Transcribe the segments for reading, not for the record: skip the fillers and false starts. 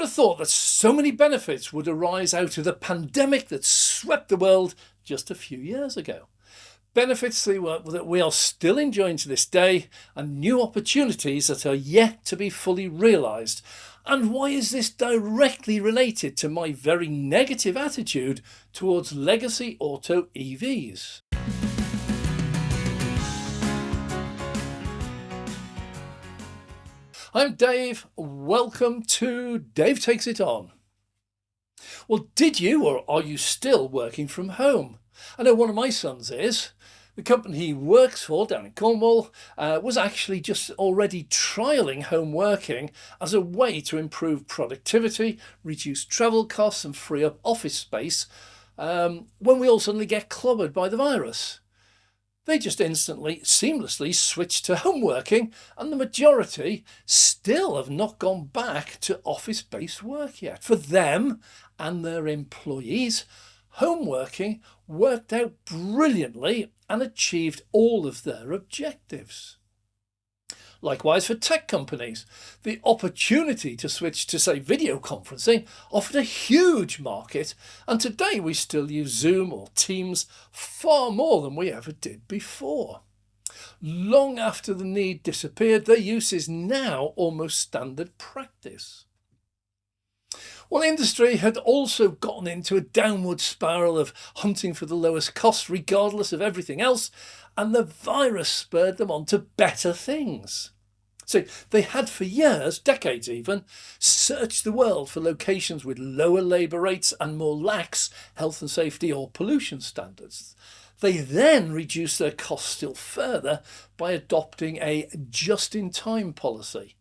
have thought that so many benefits would arise out of the pandemic that swept the world just a few years ago? Benefits that we are still enjoying to this day, and new opportunities that are yet to be fully realised. And why is this directly related to my very negative attitude towards legacy auto EVs? I'm Dave. Welcome to Dave Takes It On. Well, did you or are you still working from home? I know one of my sons is. The company he works for down in Cornwall was actually just already trialling home working as a way to improve productivity, reduce travel costs and free up office space when we all suddenly get clobbered by the virus. They just instantly, seamlessly switched to home working, and the majority still have not gone back to office-based work yet. For them and their employees, home working worked out brilliantly and achieved all of their objectives. Likewise for tech companies, the opportunity to switch to, say, video conferencing offered a huge market, and today we still use Zoom or Teams far more than we ever did before. Long after the need disappeared, their use is now almost standard practice. Well, industry had also gotten into a downward spiral of hunting for the lowest cost regardless of everything else, and the virus spurred them on to better things. So they had for years, decades even, searched the world for locations with lower labour rates and more lax health and safety or pollution standards. They then reduced their costs still further by adopting a just-in-time policy.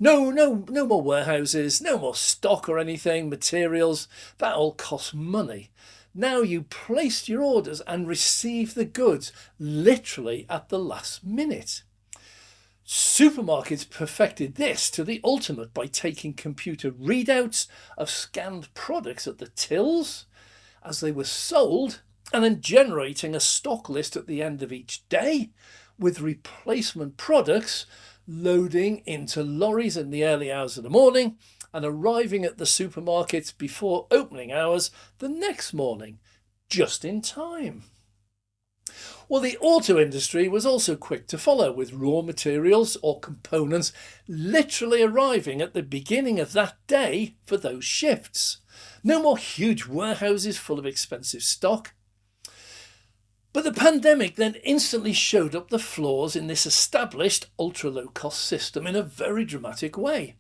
No more warehouses, no more stock or anything, materials, that all costs money. Now you place your orders and receive the goods literally at the last minute. Supermarkets perfected this to the ultimate by taking computer readouts of scanned products at the tills as they were sold and then generating a stock list at the end of each day with replacement products loading into lorries in the early hours of the morning and arriving at the supermarkets before opening hours the next morning, just in time. Well, the auto industry was also quick to follow, with raw materials or components literally arriving at the beginning of that day for those shifts. No more huge warehouses full of expensive stock. But the pandemic then instantly showed up the flaws in this established ultra-low-cost system in a very dramatic way.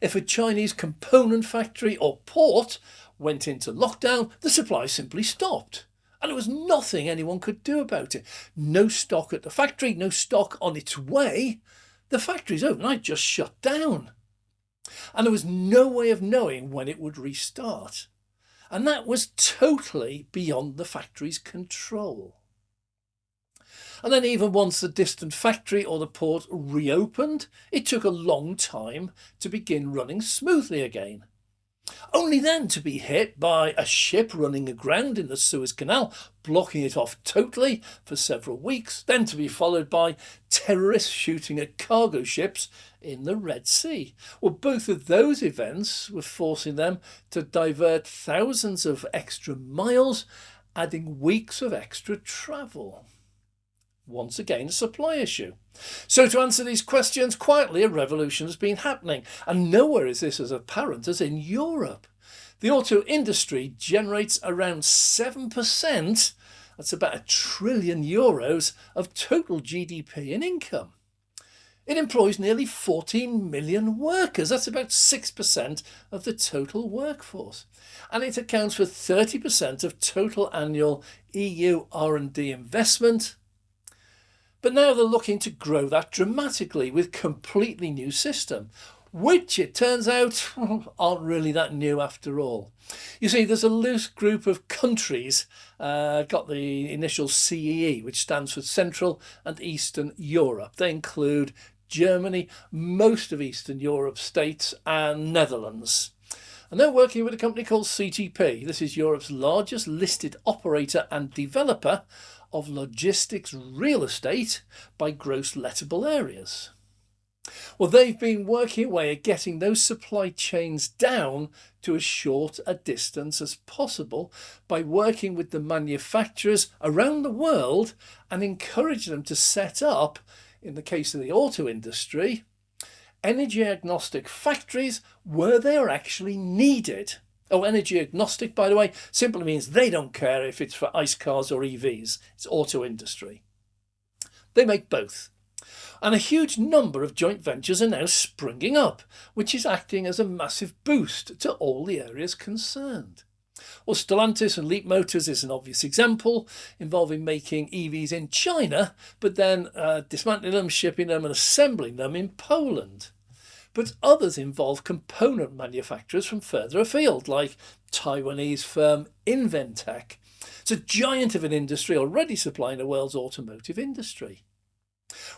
If a Chinese component factory or port went into lockdown, the supply simply stopped. And there was nothing anyone could do about it. No stock at the factory, no stock on its way. The factories overnight just shut down. And there was no way of knowing when it would restart. And that was totally beyond the factory's control. And then even once the distant factory or the port reopened, it took a long time to begin running smoothly again. Only then to be hit by a ship running aground in the Suez Canal, blocking it off totally for several weeks, then to be followed by terrorists shooting at cargo ships in the Red Sea. Well, both of those events were forcing them to divert thousands of extra miles, adding weeks of extra travel. Once again, a supply issue. So to answer these questions, quietly a revolution has been happening, and nowhere is this as apparent as in Europe. The auto industry generates around 7%, that's about €1 trillion, of total GDP and income. It employs nearly 14 million workers, that's about 6% of the total workforce. And it accounts for 30% of total annual EU R&D investment. But now they're looking to grow that dramatically with completely new system, which it turns out aren't really that new after all. You see, there's a loose group of countries, got the initial CEE, which stands for Central and Eastern Europe. They include Germany, most of Eastern Europe states and Netherlands. And they're working with a company called CTP. This is Europe's largest listed operator and developer of logistics real estate by gross lettable areas. Well, they've been working away at getting those supply chains down to as short a distance as possible by working with the manufacturers around the world and encouraging them to set up, in the case of the auto industry, energy agnostic factories where they are actually needed. Oh, energy agnostic, by the way, simply means they don't care if it's for ICE cars or EVs. It's auto industry. They make both. And a huge number of joint ventures are now springing up, which is acting as a massive boost to all the areas concerned. Well, Stellantis and Leap Motors is an obvious example, involving making EVs in China, but then dismantling them, shipping them and assembling them in Poland. But others involve component manufacturers from further afield, like Taiwanese firm Inventec. It's a giant of an industry already supplying the world's automotive industry.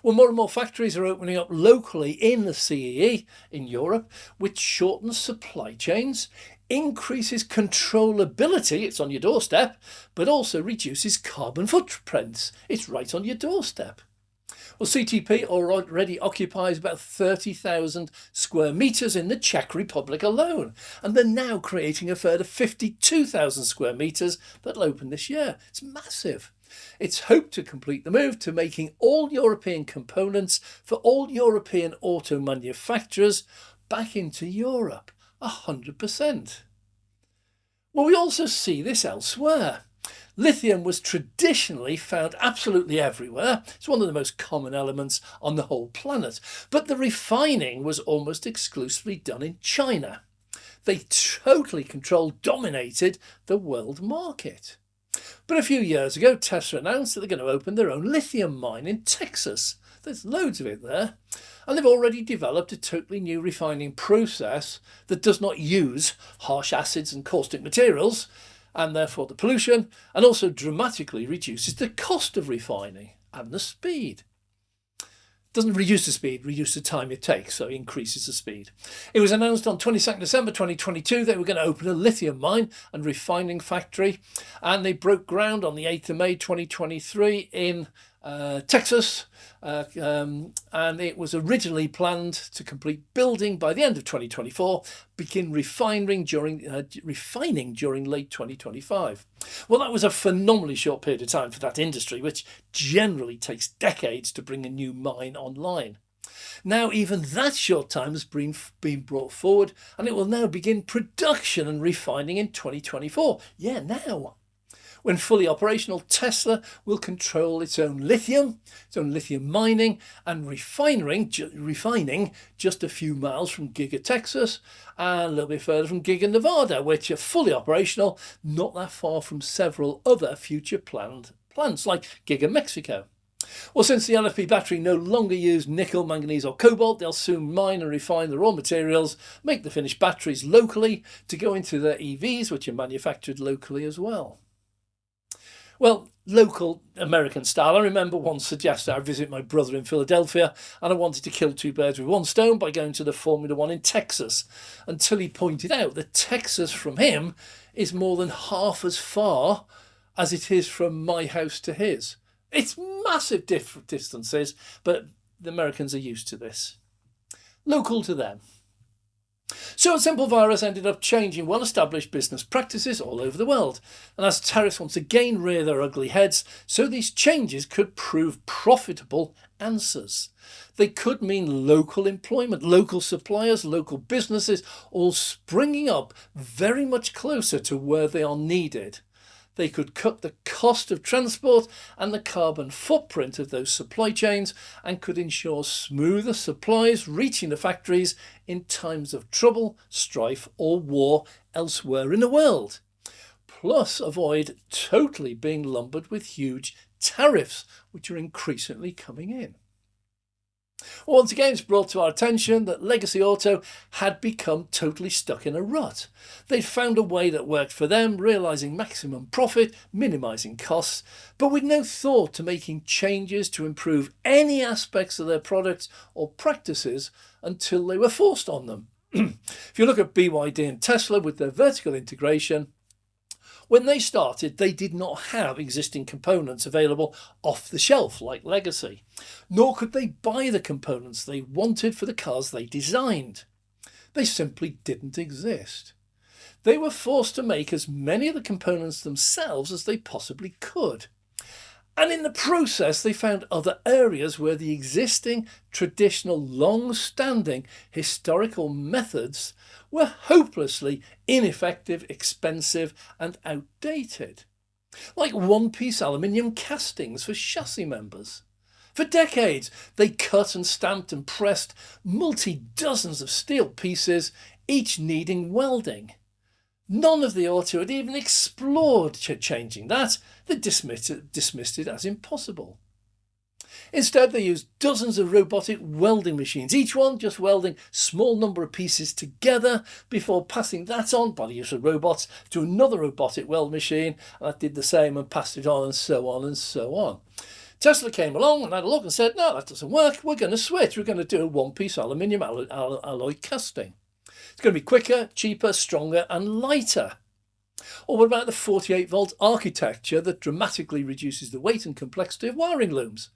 Well, more and more factories are opening up locally in the CEE, in Europe, which shortens supply chains, increases controllability, it's on your doorstep, but also reduces carbon footprints. It's right on your doorstep. Well, CTP already occupies about 30,000 square metres in the Czech Republic alone, and they're now creating a further 52,000 square metres that'll open this year. It's massive. It's hoped to complete the move to making all European components for all European auto manufacturers back into Europe, 100%. Well, we also see this elsewhere. Lithium was traditionally found absolutely everywhere. It's one of the most common elements on the whole planet. But the refining was almost exclusively done in China. They totally dominated the world market. But a few years ago, Tesla announced that they're going to open their own lithium mine in Texas. There's loads of it there. And they've already developed a totally new refining process that does not use harsh acids and caustic materials, and therefore the pollution, and also dramatically reduces the cost of refining and the speed. Doesn't reduce the speed, reduce the time it takes, so it increases the speed. It was announced on 22nd December 2022 they were going to open a lithium mine and refining factory, and they broke ground on the 8th of May 2023 in Texas, and it was originally planned to complete building by the end of 2024, begin refining during late 2025. Well, that was a phenomenally short period of time for that industry, which generally takes decades to bring a new mine online. Now, even that short time has been brought forward, and it will now begin production and refining in 2024. Yeah, now. When fully operational, Tesla will control its own lithium mining and refining just a few miles from Giga, Texas, and a little bit further from Giga, Nevada, which are fully operational, not that far from several other future plants like Giga, Mexico. Well, since the LFP battery no longer use nickel, manganese or cobalt, they'll soon mine and refine the raw materials, make the finished batteries locally to go into their EVs, which are manufactured locally as well. Well, local American style. I remember once suggested I visit my brother in Philadelphia, and I wanted to kill two birds with one stone by going to the Formula One in Texas, until he pointed out that Texas from him is more than half as far as it is from my house to his. It's massive distances, but the Americans are used to this. Local to them. So a simple virus ended up changing well-established business practices all over the world. And as tariffs once again rear their ugly heads, so these changes could prove profitable answers. They could mean local employment, local suppliers, local businesses, all springing up very much closer to where they are needed. They could cut the cost of transport and the carbon footprint of those supply chains, and could ensure smoother supplies reaching the factories in times of trouble, strife or war elsewhere in the world. Plus avoid totally being lumbered with huge tariffs, which are increasingly coming in. Once again, it's brought to our attention that Legacy Auto had become totally stuck in a rut. They'd found a way that worked for them, realising maximum profit, minimising costs, but with no thought to making changes to improve any aspects of their products or practices until they were forced on them. If you look at BYD and Tesla with their vertical integration, When they started, they did not have existing components available off the shelf like Legacy, nor could they buy the components they wanted for the cars they designed. They simply didn't exist. They were forced to make as many of the components themselves as they possibly could. And in the process, they found other areas where the existing, traditional, long-standing historical methods were hopelessly ineffective, expensive, and outdated. Like one-piece aluminium castings for chassis members. For decades, they cut and stamped and pressed multi-dozens of steel pieces, each needing welding. None of the auto had even explored changing that. They dismissed it as impossible. Instead, they used dozens of robotic welding machines, each one just welding small number of pieces together before passing that on by the use of robots to another robotic weld machine, and that did the same and passed it on and so on and so on. Tesla came along and had a look and said, no, that doesn't work. We're going to switch. We're going to do a one-piece aluminium alloy casting. It's going to be quicker, cheaper, stronger and lighter. Or what about the 48-volt architecture that dramatically reduces the weight and complexity of wiring looms?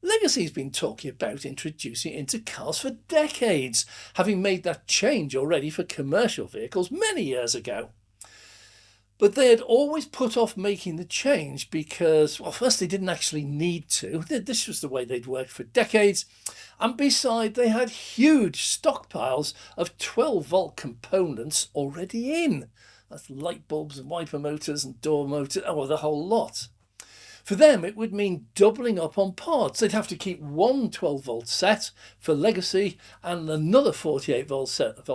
Legacy's been talking about introducing it into cars for decades, having made that change already for commercial vehicles many years ago. But they had always put off making the change because, well, first, they didn't actually need to. This was the way they'd worked for decades. And besides, they had huge stockpiles of 12-volt components already in. That's light bulbs and wiper motors and door motors, the whole lot. For them, it would mean doubling up on parts. They'd have to keep one 12-volt set for Legacy and another 48-volt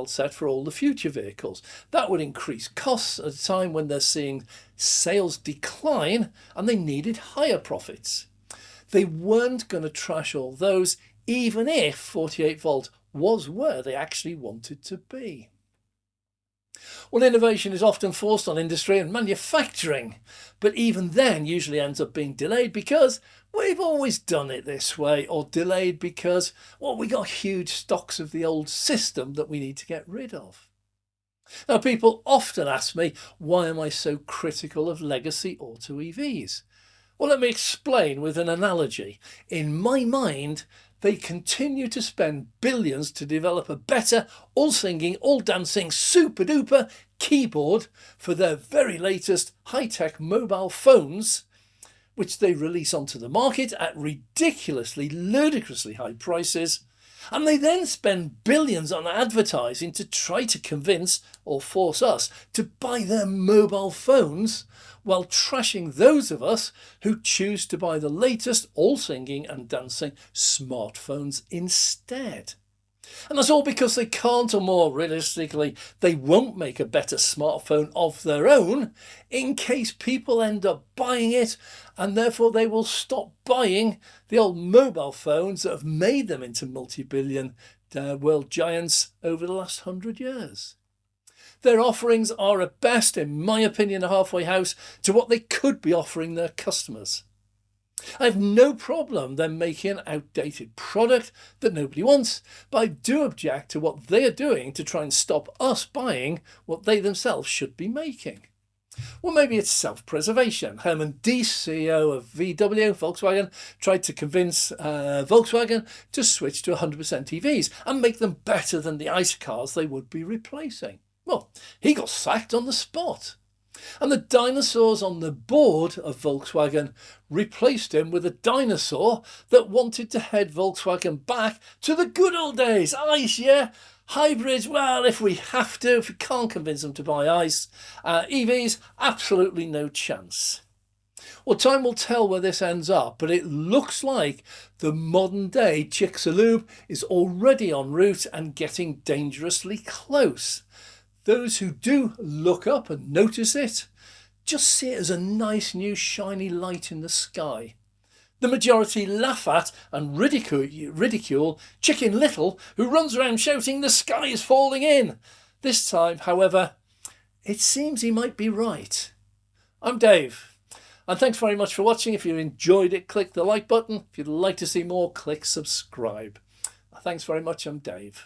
set for all the future vehicles. That would increase costs at a time when they're seeing sales decline and they needed higher profits. They weren't going to trash all those, even if 48-volt was where they actually wanted to be. Well, innovation is often forced on industry and manufacturing, but even then usually ends up being delayed because we've always done it this way, or delayed because, well, we got huge stocks of the old system that we need to get rid of. Now, people often ask me, why am I so critical of legacy auto EVs? Well, let me explain with an analogy. In my mind, they continue to spend billions to develop a better, all-singing, all-dancing, super-duper keyboard for their very latest high-tech mobile phones, which they release onto the market at ridiculously, ludicrously high prices. And they then spend billions on advertising to try to convince or force us to buy their mobile phones, while trashing those of us who choose to buy the latest all-singing and dancing smartphones instead. And that's all because they can't, or more realistically, they won't make a better smartphone of their own in case people end up buying it, and therefore they will stop buying the old mobile phones that have made them into multi-billion world giants over the last 100 years. Their offerings are at best, in my opinion, a halfway house to what they could be offering their customers. I have no problem them making an outdated product that nobody wants, but I do object to what they are doing to try and stop us buying what they themselves should be making. Well, maybe it's self-preservation. Herman Diess, CEO of VW, Volkswagen, tried to convince Volkswagen to switch to 100% EVs and make them better than the ICE cars they would be replacing. Well, he got sacked on the spot. And the dinosaurs on the board of Volkswagen replaced him with a dinosaur that wanted to head Volkswagen back to the good old days. ICE, yeah. Hybrids, well, if we have to, if we can't convince them to buy ICE. EVs, absolutely no chance. Well, time will tell where this ends up, but it looks like the modern day Chicxulub is already en route and getting dangerously close. Those who do look up and notice it just see it as a nice new shiny light in the sky. The majority laugh at and ridicule Chicken Little, who runs around shouting the sky is falling in. This time, however, it seems he might be right. I'm Dave, and thanks very much for watching. If you enjoyed it, click the like button. If you'd like to see more, click subscribe. Thanks very much. I'm Dave.